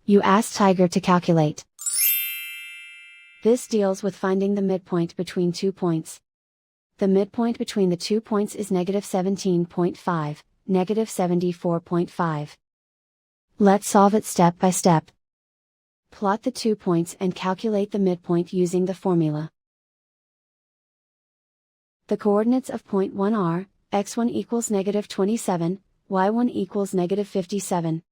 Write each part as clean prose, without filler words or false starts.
You ask Tiger to calculate. This deals with finding the midpoint between 2 points. The midpoint between the 2 points is -17.5, -74.5. Let's solve it step by step. Plot the 2 points and calculate the midpoint using the formula. The coordinates of point 1 are, x1 equals -27, y1 equals -57.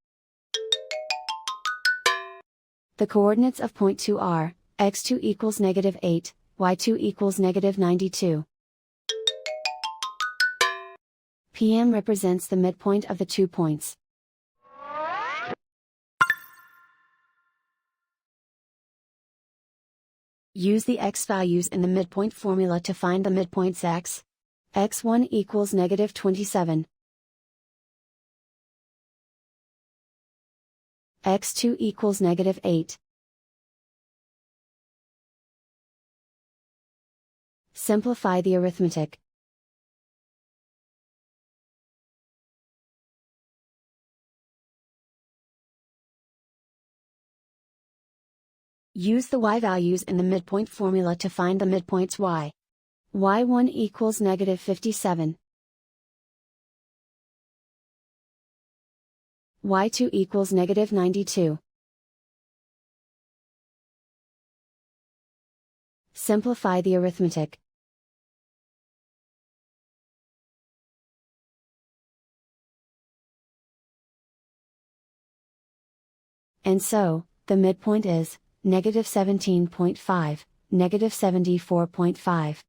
The coordinates of point 2 are, x2 equals -8, y2 equals -92. PM represents the midpoint of the 2 points. Use the x values in the midpoint formula to find the midpoints x. x1 equals -27. x2 equals -8. Simplify the arithmetic. Use the y values in the midpoint formula to find the midpoints y. y1 equals -57. y2 equals -92. Simplify the arithmetic. And so, the midpoint is -17.5, -74.5.